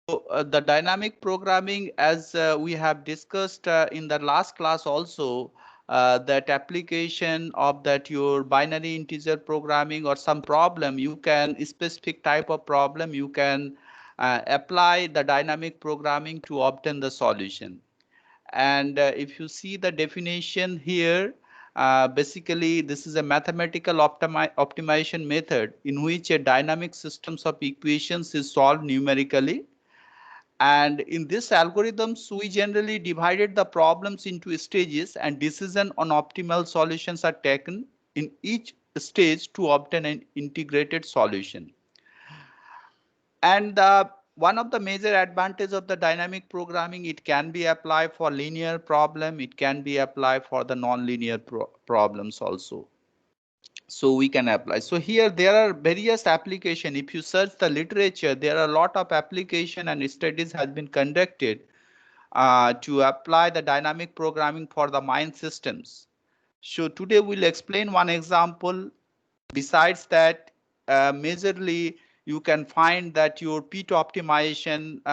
The dynamic programming, as we have discussed in the last class also, that application of that your binary integer programming or some problem, you can specific type of problem, you can apply the dynamic programming to obtain the solution. And if you see the definition here, basically this is a mathematical optimization method in which a dynamic systems of equations is solved numerically. And in this algorithms, we generally divided the problems into stages, and decision on optimal solutions are taken in each stage to obtain an integrated solution. And one of the major advantage of the dynamic programming, it can be applied for linear problem, it can be applied for the non-linear problems also. So we can apply. So here there are various application. If you search the literature, there are a lot of application and studies has been conducted to apply the dynamic programming for the mine systems. So today we'll explain one example. Besides that, majorly you can find that your pit optimization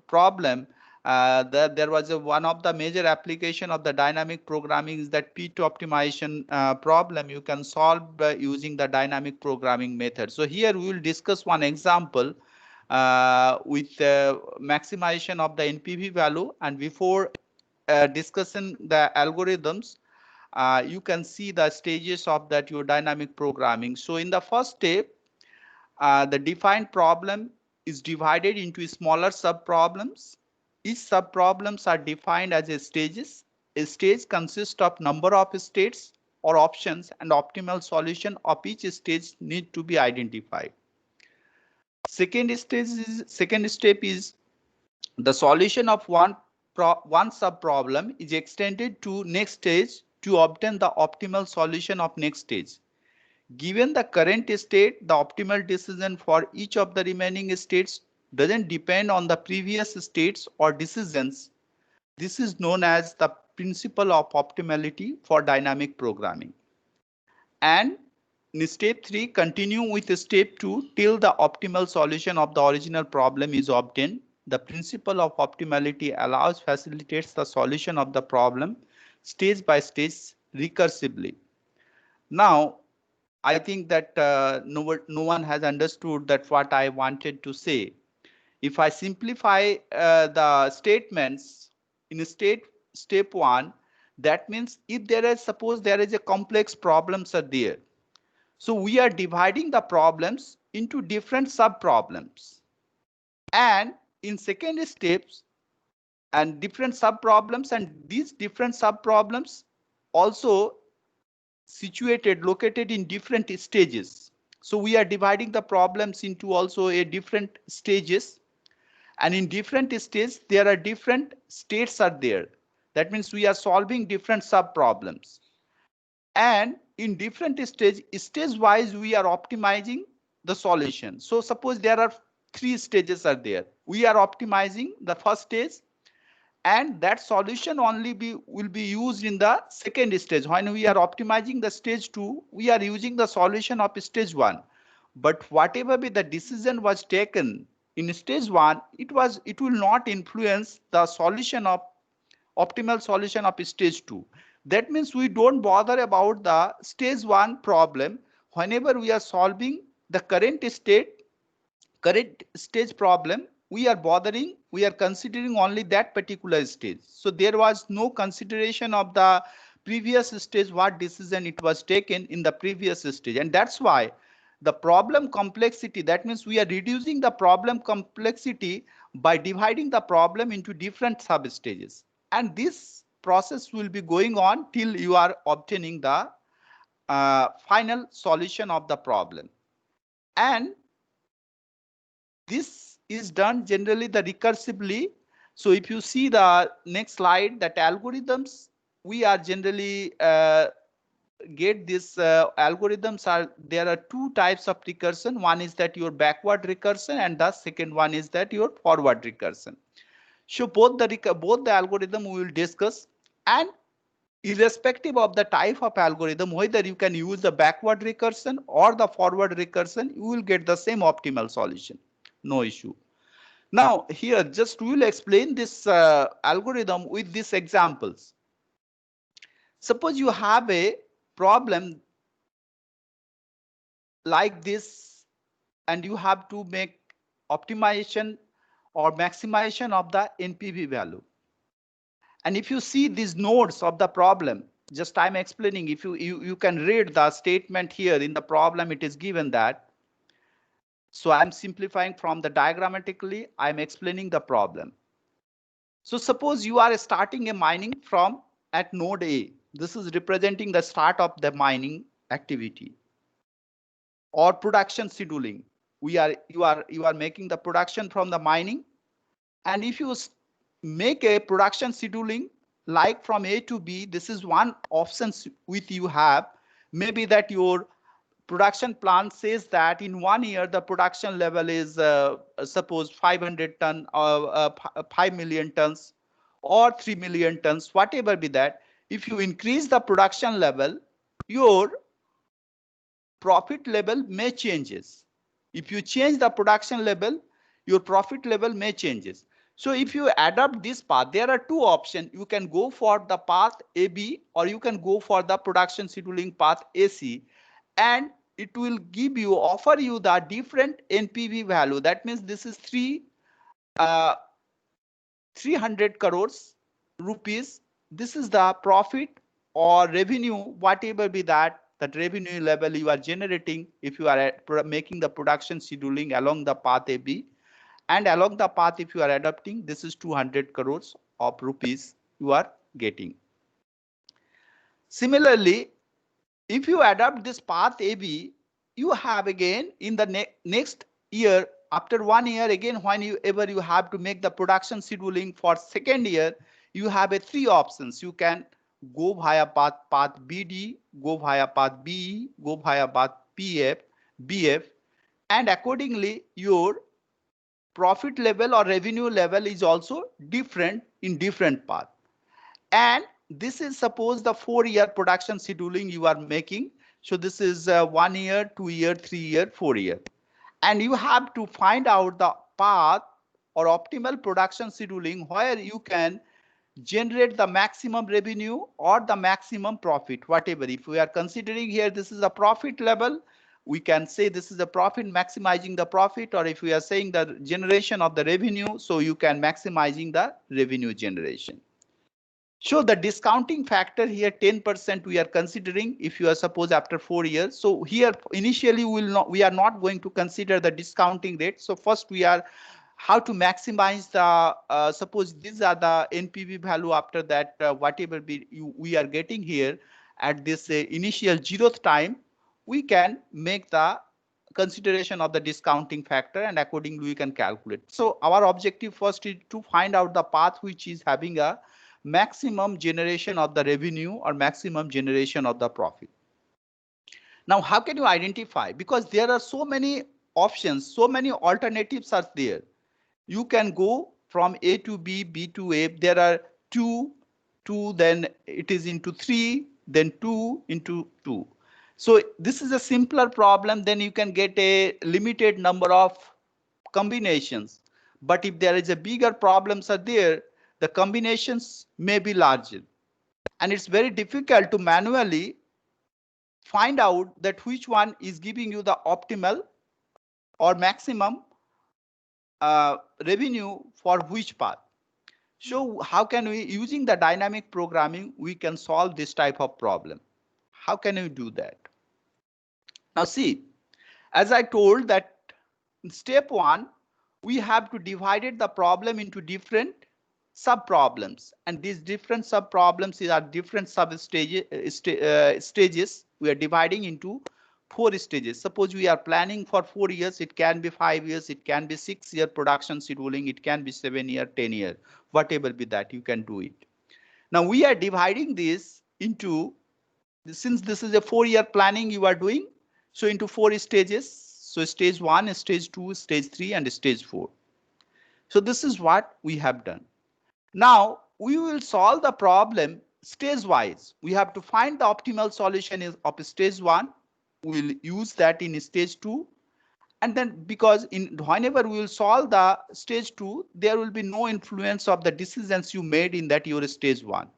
problem, that there was one of the major application of the dynamic programming is that pit optimization problem you can solve using the dynamic programming method. So here we will discuss one example with maximization of the NPV value. And before discussing the algorithms, you can see the stages of that your dynamic programming. So in the first step, the defined problem is divided into smaller sub-problems. Each sub-problems are defined as a stages. A stage consists of number of states or options, and optimal solution of each stage need to be identified. Second step is the solution of one sub-problem is extended to next stage to obtain the optimal solution of next stage. Given the current state, the optimal decision for each of the remaining states doesn't depend on the previous states or decisions. This is known as the principle of optimality for dynamic programming. And in step 3, continue with step 2 till the optimal solution of the original problem is obtained. The principle of optimality facilitates the solution of the problem stage by stage recursively. Now, I think that no one has understood that what I wanted to say. If I simplify the statements in step 1, that means if there is, suppose there is a complex problems are there. So we are dividing the problems into different sub problems. And in second steps, and different sub problems, and these different sub problems also located in different stages. So we are dividing the problems into also a different stages, and in different stages there are different states are there. That means we are solving different sub problems, and in different stage wise we are optimizing the solution. So suppose there are 3 stages are there, we are optimizing the first stage, and that solution only will be used in the second stage. When we are optimizing the stage 2, we are using the solution of stage 1. But whatever be the decision was taken in stage 1, it will not influence the solution of optimal solution of stage 2. That means we don't bother about the stage 1 problem. Whenever we are solving the current stage problem, we are considering only that particular stage. So there was no consideration of the previous stage, what decision it was taken in the previous stage. And that's why the problem complexity, that means we are reducing the problem complexity by dividing the problem into different sub stages. And this process will be going on till you are obtaining the final solution of the problem. And this is done generally the recursively. So if you see the next slide, that algorithms, we are generally get this algorithms are, there are 2 types of recursion. One is that your backward recursion, and the second one is that your forward recursion. So both the algorithm we will discuss, and irrespective of the type of algorithm, whether you can use the backward recursion or the forward recursion, you will get the same optimal solution. No issue. Now here just we will explain this algorithm with these examples. Suppose you have a problem like this and you have to make optimization or maximization of the NPV value. And if you see these nodes of the problem, just I'm explaining, if you can read the statement here in the problem, it is given that. So I'm simplifying from the diagrammatically, I'm explaining the problem. So suppose you are starting a mining from at node A. This is representing the start of the mining activity or production scheduling. You are making the production from the mining. And if you make a production scheduling like from A to B, this is one option with you have. Maybe that your production plan says that in 1 year the production level is suppose 500 ton or 5 million tons or 3 million tons, whatever be that. If you increase the production level, your profit level may changes. If you change the production level, your profit level may changes. So if you adopt this path, there are two options. You can go for the path AB or you can go for the production scheduling path AC, and it will give you, offer you the different NPV value. That means this is 300 crores rupees. This is the profit or revenue, whatever be that revenue level you are generating if you are making the production scheduling along the path AB, and along the path if you are adopting, this is 200 crores of rupees you are getting. Similarly, if you adopt this path AB, you have again in the next year, after 1 year again, whenever you have to make the production scheduling for second year, you have a three options. You can go via path BD, go via path BE, go via path BF, and accordingly your profit level or revenue level is also different in different path. And this is suppose the 4-year production scheduling you are making. So this is 1 year, 2 year, 3 year, 4 year. And you have to find out the path or optimal production scheduling where you can generate the maximum revenue or the maximum profit, whatever. If we are considering here, this is a profit level, we can say this is a profit, maximizing the profit, or if we are saying the generation of the revenue, so you can maximizing the revenue generation. So the discounting factor here 10% we are considering if you are suppose after 4 years. So here initially we are not going to consider the discounting rate. So first we are how to maximize the suppose these are the NPV value, after that whatever we are getting here at this initial 0th time, we can make the consideration of the discounting factor and accordingly we can calculate. So our objective first is to find out the path which is having a maximum generation of the revenue or maximum generation of the profit. Now, how can you identify? Because there are so many options, so many alternatives are there. You can go from A to B, B to A. There are two, then it is into 3, then 2 into 2. So this is a simpler problem. Then you can get a limited number of combinations. But if there is a bigger problems are there, the combinations may be larger. And it's very difficult to manually find out that which one is giving you the optimal or maximum revenue for which path. So how can we, using the dynamic programming, we can solve this type of problem? How can we do that? Now see, as I told that in step 1, we have to divide the problem into different sub problems, and these different sub problems are different sub stages. We are dividing into 4 stages. Suppose we are planning for 4 years, it can be 5 years, it can be 6-year production scheduling, it can be 7-year, 10-year, whatever be that, you can do it. Now we are dividing this into, since this is a 4-year planning you are doing, so into 4 stages. So stage 1, stage 2, stage 3, and stage 4. So this is what we have done. Now we will solve the problem stage wise. We have to find the optimal solution of stage 1. We will use that in stage 2. And then because whenever we will solve the stage 2, there will be no influence of the decisions you made in that your stage 1.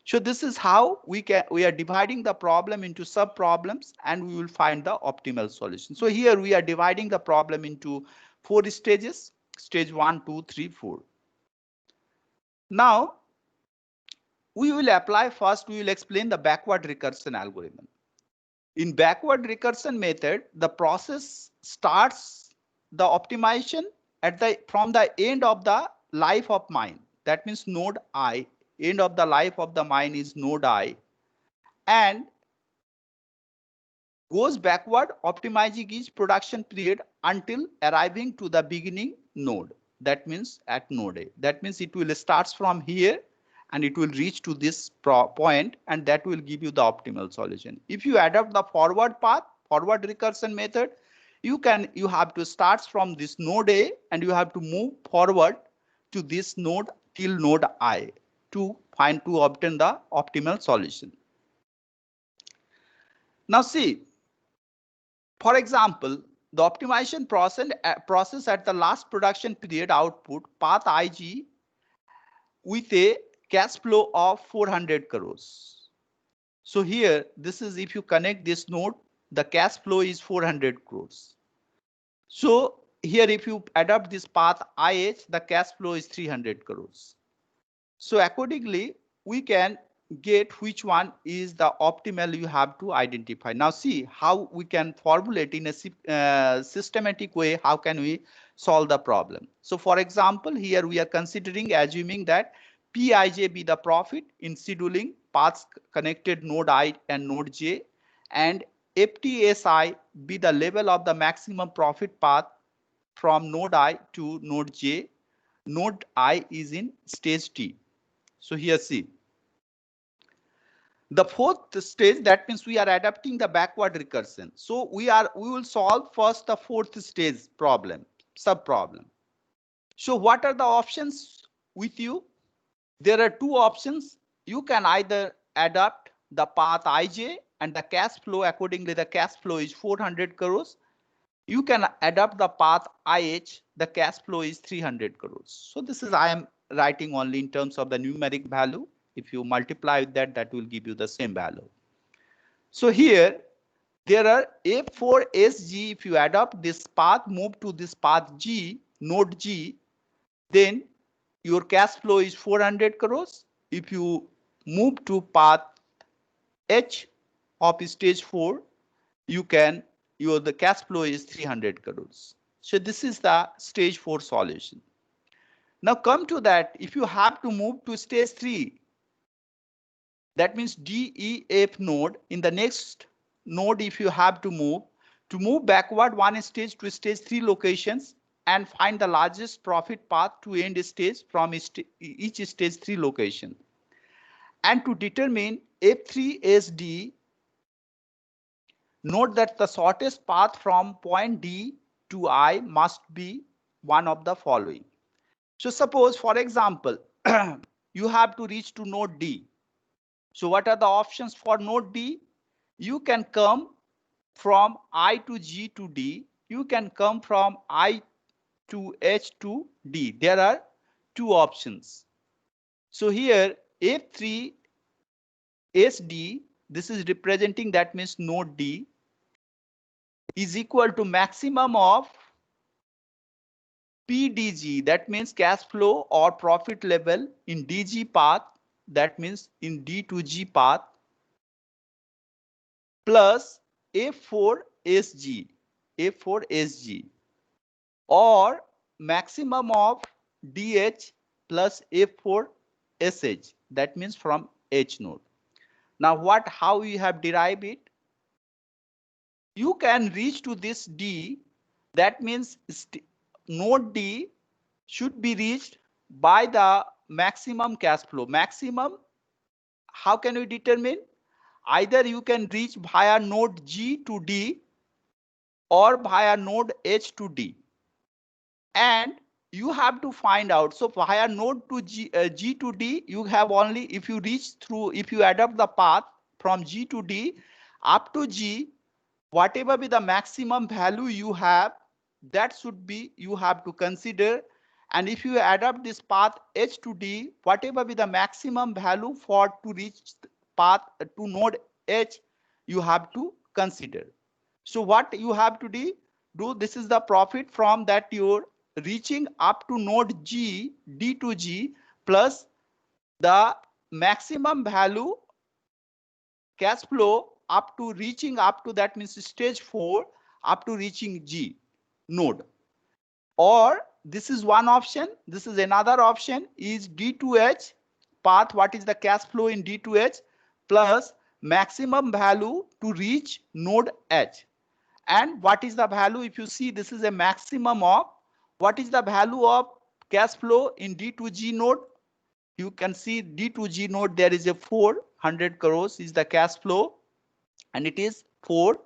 So this is how we are dividing the problem into sub problems and we will find the optimal solution. So here we are dividing the problem into 4 stages, stage 1, 2, 3, 4. Now we will apply first, we will explain the backward recursion algorithm. In backward recursion method, the process starts the optimization from the end of the life of mine. That means node I, end of the life of the mine is node I, and goes backward optimizing each production period until arriving to the beginning node. That means at node A. That means it will starts from here and it will reach to this point, and that will give you the optimal solution. If you adopt the forward path, forward recursion method, you have to start from this node A and you have to move forward to this node till node I to obtain the optimal solution. Now see, for example, the optimization process at the last production period output path IG with a cash flow of 400 crores. So here, this is if you connect this node, the cash flow is 400 crores. So here, if you adopt this path IH, the cash flow is 300 crores. So accordingly, we can get which one is the optimal you have to identify. Now see how we can formulate in a systematic way, how can we solve the problem. So for example, here we are considering assuming that Pij be the profit in scheduling paths connected node I and node J, and FTSI be the level of the maximum profit path from node I to node J. Node I is in stage T. So here see, the fourth stage, that means we are adapting the backward recursion. So we will solve first the fourth stage problem, sub problem. So what are the options with you? There are two options. You can either adapt the path IJ and the cash flow, accordingly the cash flow is 400 crores. You can adapt the path IH, the cash flow is 300 crores. So this is, I am writing only in terms of the numeric value. If you multiply with that, that will give you the same value. So here, there are F4SG. If you adopt this path, move to this path G, node G, then your cash flow is 400 crores. If you move to path H of stage 4, the cash flow is 300 crores. So this is the stage 4 solution. Now come to that, if you have to move to stage 3, that means DEF node, in the next node, if you have to move backward one stage to stage 3 locations and find the largest profit path to end stage from each stage 3 location. And to determine F3SD, note that the shortest path from point D to I must be one of the following. So suppose, for example, you have to reach to node D. So what are the options for node D? You can come from I to G to D. You can come from I to H to D. There are two options. So here F3 SD, this is representing, that means node D, is equal to maximum of PDG, that means cash flow or profit level in DG path, that means in D to G path, plus F4SG, F4SG, or maximum of DH plus F4SH, that means from H node. Now how you have derived it? You can reach to this D, that means node D should be reached by the maximum cash flow. Maximum, how can we determine? Either you can reach via node G to D or via node H to D. And you have to find out. So via node to G to D, you have only, if you adopt the path from G to D up to G, whatever be the maximum value you have, that should be you have to consider. And if you adapt this path H to D, whatever be the maximum value for to reach path to node H, you have to consider. So what you have to do, this is the profit from that you're reaching up to node G, D to G, plus the maximum value cash flow up to reaching up to, that means stage 4, up to reaching G node. Or this is one option. This is another option is D2H path. What is the cash flow in D2H plus maximum value to reach node H. And what is the value? If you see, this is a maximum of, what is the value of cash flow in D2G node? You can see D2G node, there is a 400 crores is the cash flow, and it is 4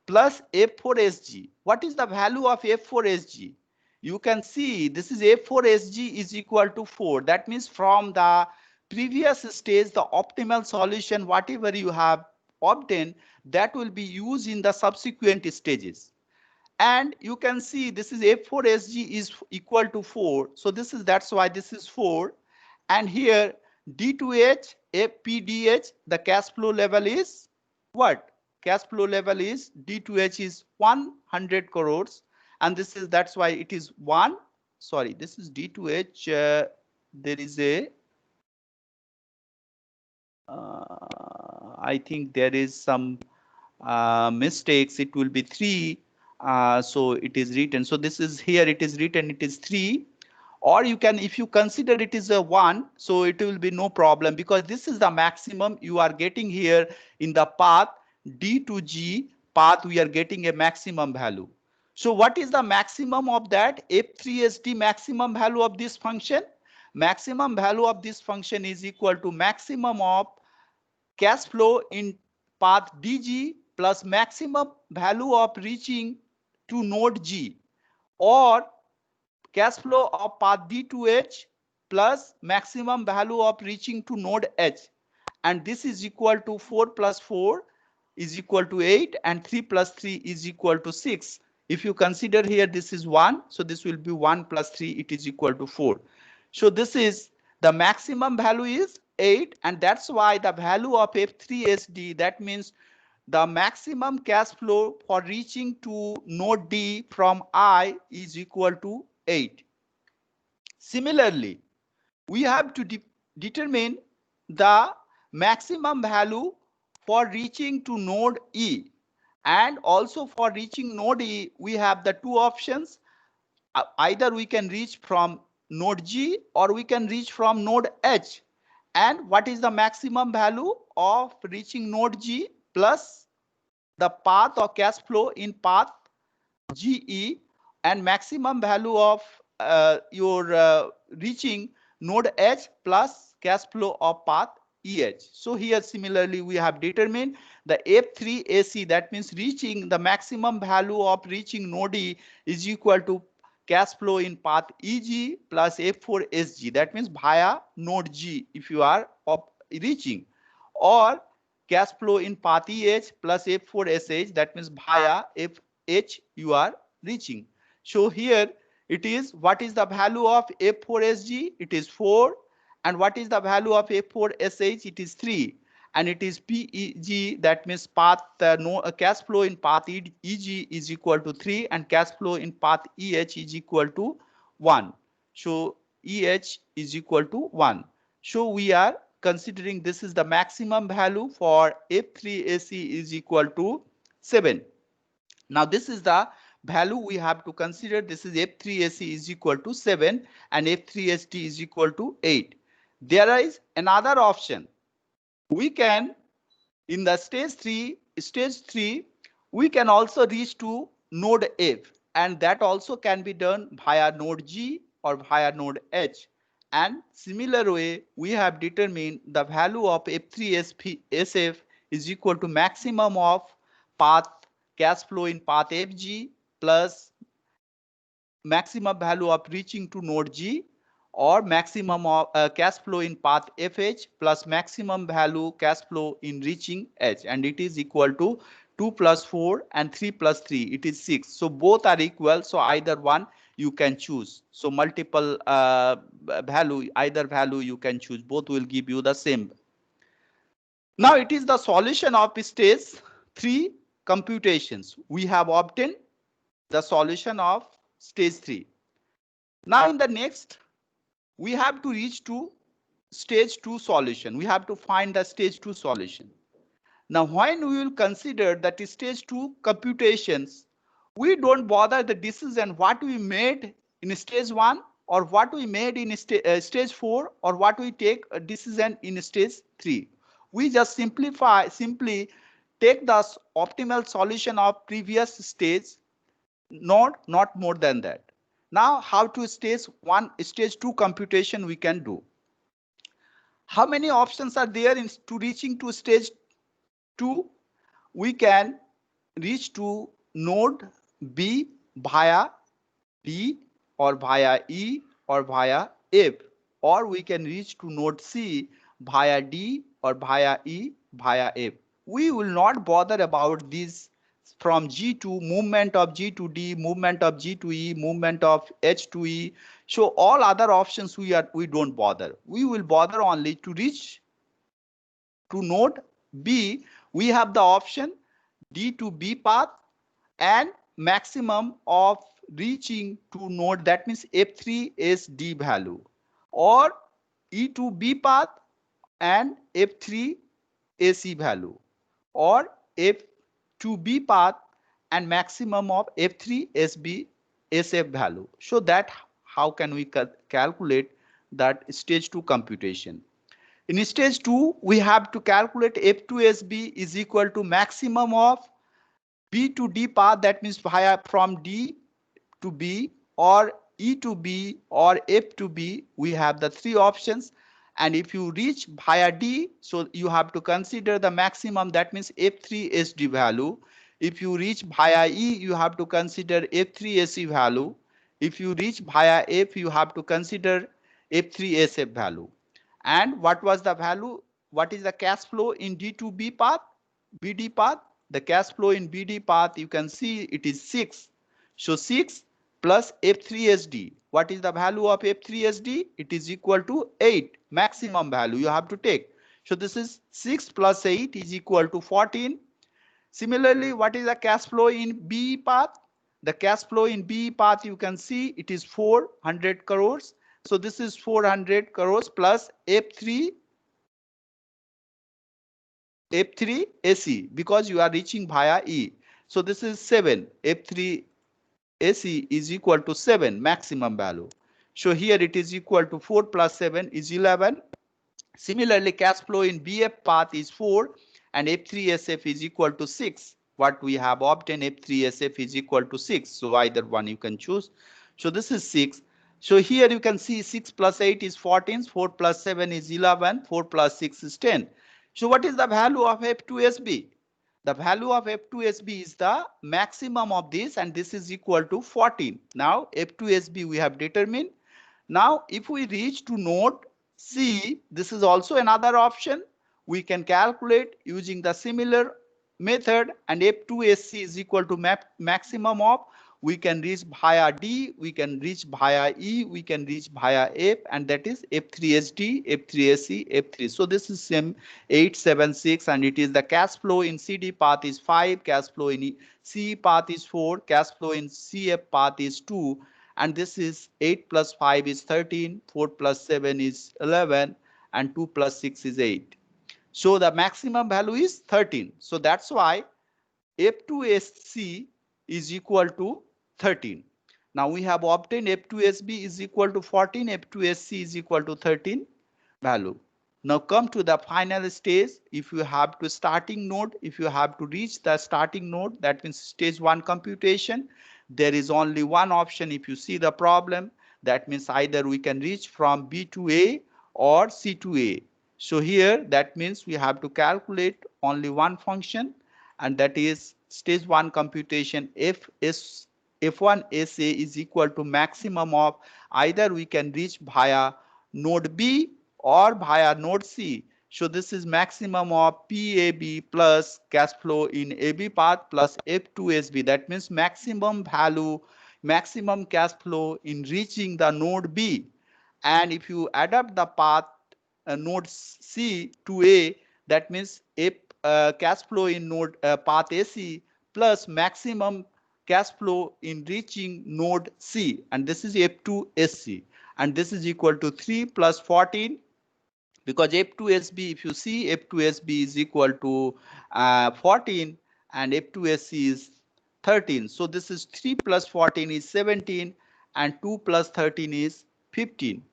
plus F4SG. What is the value of F4SG? You can see this is F4SG is equal to 4. That means from the previous stage, the optimal solution, whatever you have obtained, that will be used in the subsequent stages. And you can see this is F4SG is equal to 4. So this is, that's why this is 4. And here D2H, FPDH, the cash flow level is what? Cash flow level is D2H is 100 crores. And this is, that's why it is 1. Sorry, this is D2H. There is a, I think there is some mistakes. It will be 3. So it is written. So this is here, it is written, it is 3. Or you can, if you consider it is a 1, so it will be no problem, because this is the maximum you are getting here in the path D to G path. We are getting a maximum value. So what is the maximum of that? F3SD maximum value of this function. Maximum value of this function is equal to maximum of cash flow in path DG plus maximum value of reaching to node G, or cash flow of path D2H plus maximum value of reaching to node H. And this is equal to 4 plus 4 is equal to 8, and 3 plus 3 is equal to 6. If you consider here, this is 1. So this will be 1 plus 3, it is equal to 4. So this is the maximum value is 8. And that's why the value of F3SD, that means the maximum cash flow for reaching to node D from I is equal to 8. Similarly, we have to determine the maximum value for reaching to node E. And also for reaching node E, we have the two options. Either we can reach from node G or we can reach from node H. And what is the maximum value of reaching node G plus the path or cash flow in path GE, and maximum value of your reaching node H plus cash flow of path EH. So here similarly we have determined the F3AC, that means reaching the maximum value of reaching node E is equal to cash flow in path EG plus F4SG, that means via node G if you are reaching, or cash flow in path EH plus F4SH, that means via FH you are reaching. So here it is, what is the value of F4SG? It is 4. And what is the value of F4SH? It is 3. And it is PEG, that means path cash flow in path EG is equal to 3, and cash flow in path EH is equal to 1. So EH is equal to 1. So we are considering this is the maximum value for F3AC is equal to 7. Now this is the value we have to consider. This is F3AC is equal to 7 and F3SD is equal to 8. There is another option. We can, in the stage 3, we can also reach to node F, and that also can be done via node G or via node H. And similar way, we have determined the value of F3SF is equal to maximum of path cash flow in path FG plus maximum value of reaching to node G, or maximum of cash flow in path FH plus maximum value cash flow in reaching H, and it is equal to 2 plus 4 and 3 plus 3, it is 6. So both are equal. So either one you can choose. So multiple value, either value you can choose. Both will give you the same. Now it is the solution of stage 3 computations. We have obtained the solution of stage 3. Now in the next, we have to reach to stage 2 solution. We have to find the stage 2 solution. Now when we will consider that stage 2 computations, we don't bother the decision what we made in stage 1 or what we made in stage 4 or what we take a decision in stage 3. We just simply take the optimal solution of previous stage, not more than that. Now how to stage 2 computation we can do. How many options are there in to reaching to stage 2? We can reach to node B via D or via E or via F, or we can reach to node C via D or via E via F. We will not bother about this from G to movement of G to D, movement of G to E, movement of H to E. So all other options we don't bother. We will bother only to reach to node B. We have the option D to B path and maximum of reaching to node, that means F3 is D value, or E to B path and F3 AC value, or F to B path and maximum of F3 SB SF value. So that how can we calculate that stage 2 computation. In stage 2, we have to calculate F2SB is equal to maximum of B to D path, that means via from D to B or E to B or F to B. We have the three options. And if you reach via D, so you have to consider the maximum, that means F3 SD value. If you reach via E, you have to consider F3 AC value. If you reach via F, you have to consider F3 SF value. And what was the value? What is the cash flow in D to B path, BD path? The cash flow in BD path, you can see it is 6. So 6 plus F3SD. What is the value of F3SD? It is equal to 8, maximum value you have to take. So this is 6 plus 8 is equal to 14. Similarly, what is the cash flow in B path? The cash flow in B path, you can see it is 400 crores. So this is 400 crores plus F3 AC, because you are reaching via E. So this is 7. F3 AC is equal to 7, maximum value. So here it is equal to 4 plus 7 is 11. Similarly, cash flow in BF path is 4 and F3SF is equal to 6. What we have obtained, F3SF is equal to 6. So either one you can choose. So this is 6. So here you can see 6 plus 8 is 14, 4 plus 7 is 11, 4 plus 6 is 10. So what is the value of F2SB? The value of F2SB is the maximum of this, and this is equal to 14. Now F2SB we have determined. Now if we reach to node C, this is also another option. We can calculate using the similar method, and F2SC is equal to maximum of, we can reach via D, we can reach via E, we can reach via F, and that is F3SD, F3SC, F3. So this is same 876, and it is the cash flow in CD path is 5, cash flow in C path is 4, cash flow in CF path is 2, and this is 8 plus 5 is 13, 4 plus 7 is 11, and 2 plus 6 is 8. So the maximum value is 13. So that's why F2SC is equal to 13. Now we have obtained F2SB is equal to 14, F2SC is equal to 13 value. Now come to the final stage. If you have to starting node, if you have to reach the starting node, that means stage 1 computation, there is only one option. If you see the problem, that means either we can reach from B to A or C to A. So here that means we have to calculate only one function, and that is stage 1 computation F1 SA is equal to maximum of, either we can reach via node B or via node C. So this is maximum of PAB plus cash flow in AB path plus F2SB. That means maximum value, maximum cash flow in reaching the node B. And if you adapt the path node C to A, that means cash flow in node path AC plus maximum cash flow in reaching node C, and this is F2SC, and this is equal to 3 plus 14, because F2SB, if you see, F2SB is equal to 14 and F2SC is 13. So this is 3 plus 14 is 17 and 2 plus 13 is 15.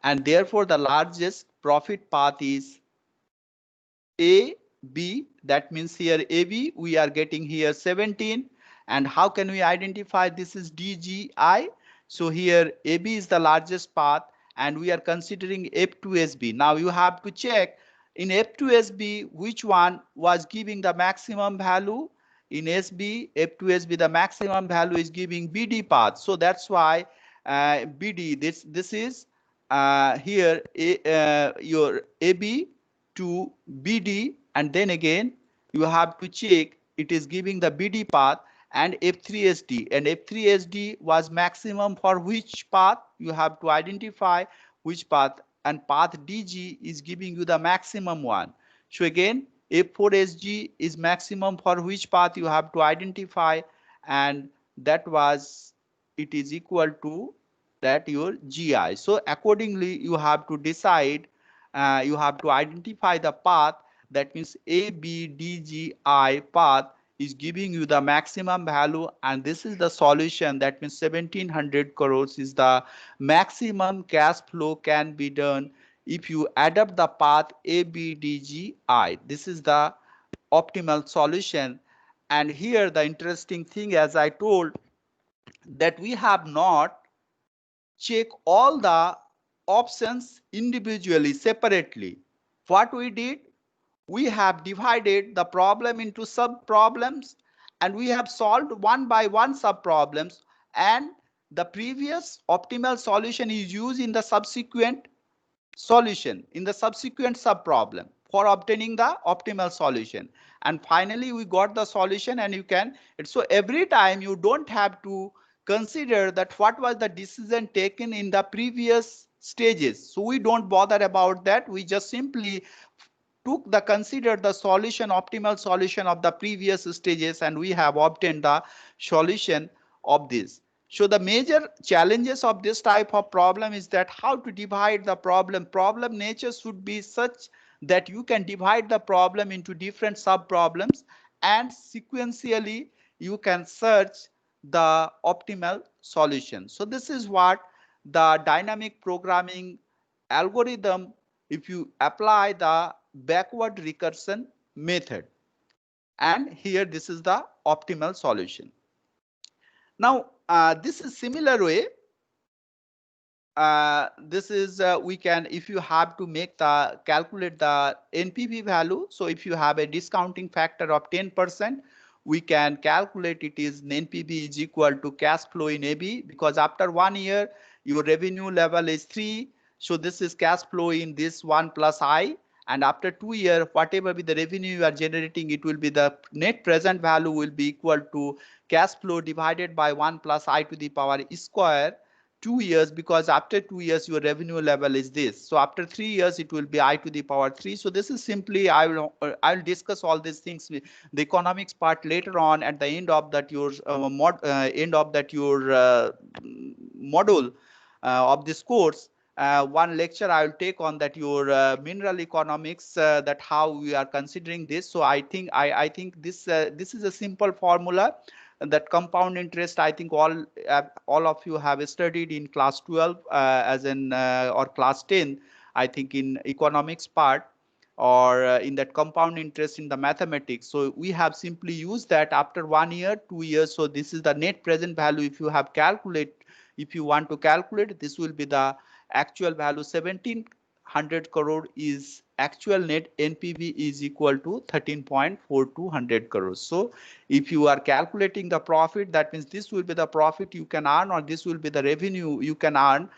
And therefore the largest profit path is AB. That means here AB, we are getting here 17. And how can we identify this is DGI? So here AB is the largest path and we are considering F2SB. Now you have to check in F2SB which one was giving the maximum value. In SB, F2SB, the maximum value is giving BD path. So that's why BD, this is here your AB to BD, and then again you have to check it is giving the BD path and F3SD, and F3SD was maximum for which path. You have to identify which path, and path DG is giving you the maximum one. So again F4SG is maximum for which path, you have to identify, and that was, it is equal to that your GI. So accordingly you have to decide, you have to identify the path. That means ABDGI path is giving you the maximum value, and this is the solution. That means 1700 crores is the maximum cash flow can be done if you adapt the path ABDGI. This is the optimal solution. And here the interesting thing, as I told, that we have not check all the options individually, separately. What we did, we have divided the problem into sub problems, and we have solved one by one sub problems, and the previous optimal solution is used in the subsequent solution, in the subsequent sub problem for obtaining the optimal solution. And finally we got the solution, and you can, so every time you don't have to consider that what was the decision taken in the previous stages. So we don't bother about that. We just simply took the consider the solution, optimal solution of the previous stages, and we have obtained the solution of this. So the major challenges of this type of problem is that how to divide the problem. Problem nature should be such that you can divide the problem into different sub problems, and sequentially you can search the optimal solution. So this is what the dynamic programming algorithm, if you apply the backward recursion method, and here this is the optimal solution. Now this is similar way, this is we can, if you have to make the calculate the NPV value. So if you have a discounting factor of 10%, we can calculate it is NPV is equal to cash flow in AB, because after 1 year your revenue level is 3. So this is cash flow in this 1 plus I, and after 2 years, whatever be the revenue you are generating, it will be the net present value will be equal to cash flow divided by 1 plus I to the power square. 2 years, because after 2 years your revenue level is this. So after 3 years it will be I to the power 3. So this is simply, I'll discuss all these things with the economics part later on at the end of that your module of this course. One lecture I will take on that your mineral economics, that how we are considering this. So I think this this is a simple formula, that compound interest. I think all of you have studied in class 12 as in or class 10, I think in economics part, or in that compound interest in the mathematics. So we have simply used that after 1 year, 2 years. So this is the net present value. If you have calculate, if you want to calculate, this will be the actual value. 1700 crore is actual net NPV is equal to 13.4200 crores. So if you are calculating the profit, that means this will be the profit you can earn, or this will be the revenue you can earn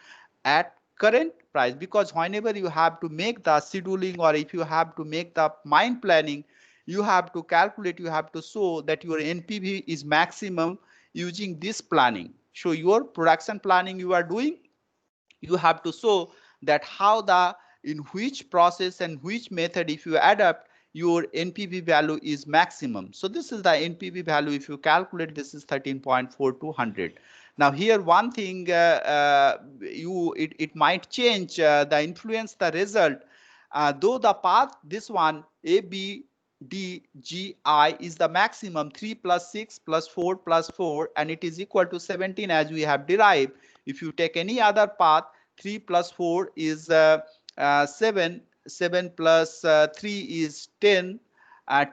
at current price, because whenever you have to make the scheduling or if you have to make the mine planning, you have to calculate, you have to show that your NPV is maximum using this planning. So your production planning you are doing, you have to show that how the in which process and which method if you adapt your NPV value is maximum. So this is the NPV value. If you calculate, this is 13.4200. Now here one thing it might change the influence the result, though the path this one A B D G I is the maximum 3 plus 6 plus 4 plus 4 and it is equal to 17 as we have derived. If you take any other path, 3 plus 4 is 7, 7 plus 3 is 10,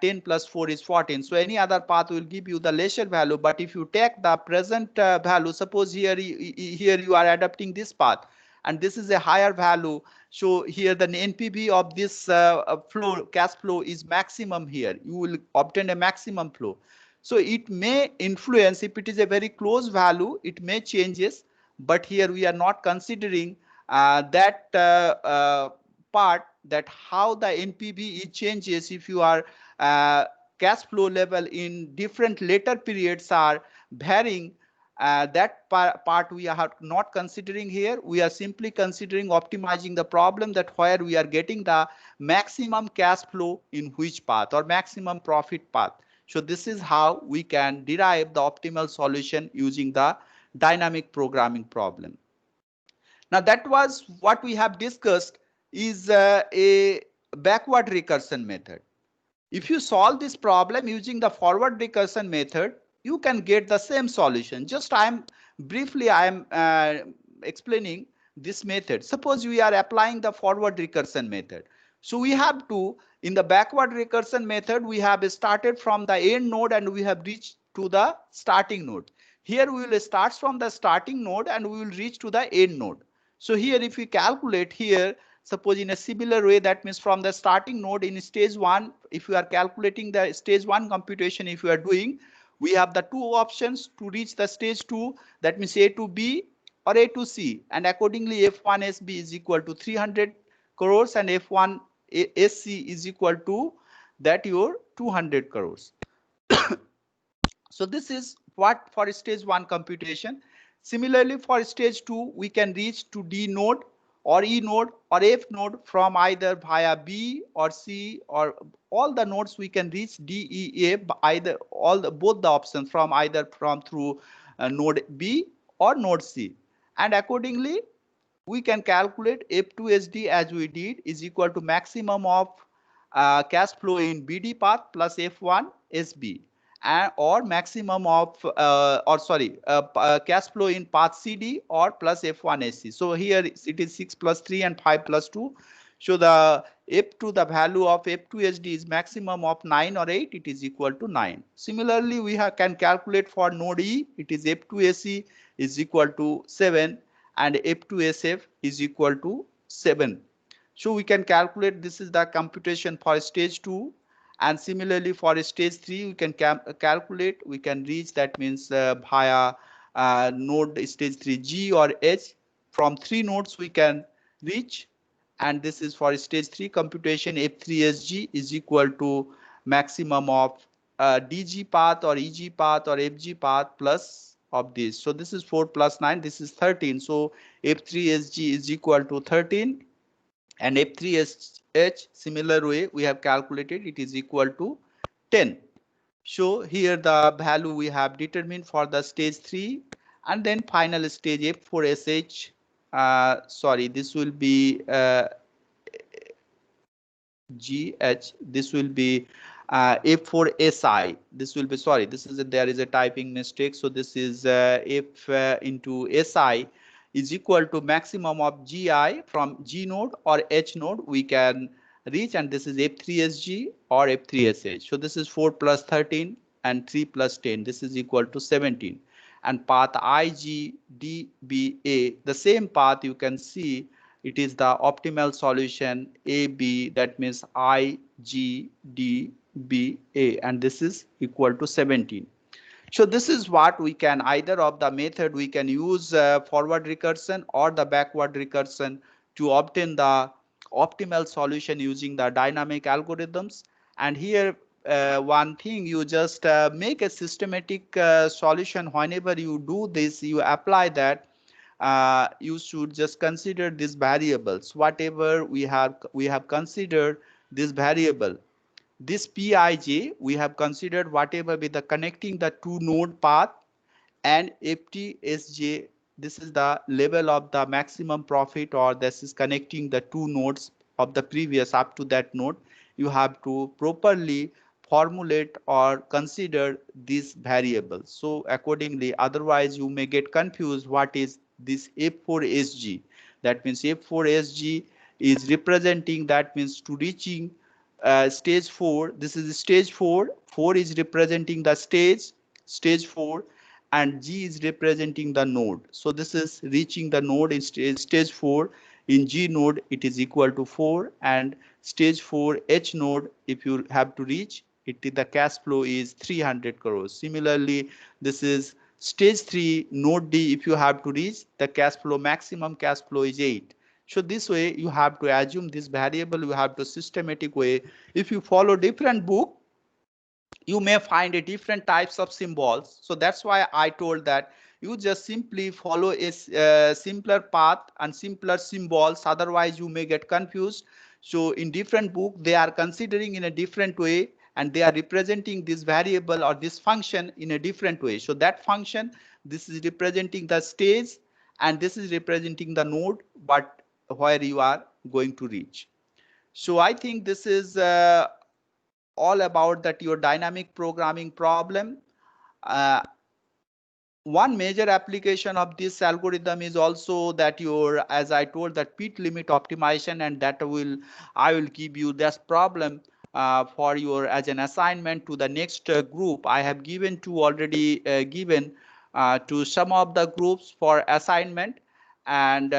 10 plus 4 is 14. So any other path will give you the lesser value. But if you take the present value, suppose here you are adapting this path and this is a higher value. So here the NPV of this cash flow is maximum here. You will obtain a maximum flow. So it may influence, if it is a very close value, it may changes. But here we are not considering that part, that how the NPV changes if you are cash flow level in different later periods are varying. That part we are not considering here. We are simply considering optimizing the problem, that where we are getting the maximum cash flow in which path or maximum profit path. So this is how we can derive the optimal solution using the dynamic programming problem. Now that was what we have discussed is a backward recursion method. If you solve this problem using the forward recursion method, you can get the same solution. Just I am explaining this method. Suppose we are applying the forward recursion method. So we have to, in the backward recursion method, we have started from the end node and we have reached to the starting node. Here we will start from the starting node and we will reach to the end node. So here if we calculate here, suppose in a similar way, that means from the starting node in stage 1, if you are calculating the stage 1 computation, if you are doing, we have the two options to reach the stage 2, that means A to B or A to C, and accordingly F1 SB is equal to 300 crores and F1 SC is equal to that your 200 crores. So this is what for stage 1 computation. Similarly for stage 2, we can reach to D node or E node or F node from either via B or C, or all the nodes we can reach D, E, A, either both the options from either through node B or node C. And accordingly, we can calculate F2SD as we did is equal to maximum of cash flow in BD path plus F1 SB. Or maximum of cash flow in path CD or plus F1 SC. So here it is 6 plus 3 and 5 plus 2. So the F2, the value of F2 SD is maximum of 9 or 8, it is equal to 9. Similarly, we can calculate for node E, it is F2 SC is equal to 7 and F2 SF is equal to 7. So we can calculate, this is the computation for stage 2. And similarly for stage 3, we can calculate, we can reach, that means via node stage 3 G or H. From 3 nodes we can reach, and this is for stage 3 computation. F3SG is equal to maximum of DG path or EG path or FG path plus of this. So this is 4 plus 9, this is 13. So F3SG is equal to 13 and F3SH similar way we have calculated, it is equal to 10. So here the value we have determined for the stage 3, and then final stage F4SH. This will be GH. This will be F4SI. This will be, sorry, this is there is a typing mistake. So this is F into SI is equal to maximum of GI from G node or H node we can reach, and this is F3SG or F3SH. So this is 4 plus 13 and 3 plus 10. This is equal to 17. And path IGDBA, the same path you can see, it is the optimal solution AB, that means IGDBA, and this is equal to 17. So this is what we can, either of the method we can use forward recursion or the backward recursion to obtain the optimal solution using the dynamic algorithms. And here one thing, you just make a systematic solution. Whenever you do this, you apply that, you should just consider these variables. Whatever we have considered this variable, this Pij, we have considered whatever with the connecting the two node path, and FTSJ, this is the level of the maximum profit, or this is connecting the two nodes of the previous up to that node. You have to properly formulate or consider these variables. So accordingly, otherwise you may get confused what is this F4SG. That means F4SG is representing, that means to reaching stage 4. This is stage 4. 4 is representing the stage 4, and G is representing the node. So this is reaching the node in stage 4. In G node, it is equal to 4, and stage 4 H node, if you have to reach it, the cash flow is 300 crores. Similarly, this is stage 3 node D. If you have to reach, the cash flow, maximum cash flow is 8. So this way you have to assume this variable, you have to systematic way. If you follow different book, you may find a different types of symbols. So that's why I told that you just simply follow a simpler path and simpler symbols. Otherwise you may get confused. So in different book, they are considering in a different way, and they are representing this variable or this function in a different way. So that function, this is representing the stage, and this is representing the node, but where you are going to reach. So I think this is all about that your dynamic programming problem. Uh, One major application of this algorithm is also that your, as I told, that pit limit optimization, and that I will give you this problem for your as an assignment to the next group. I have given to already given to some of the groups for assignment, and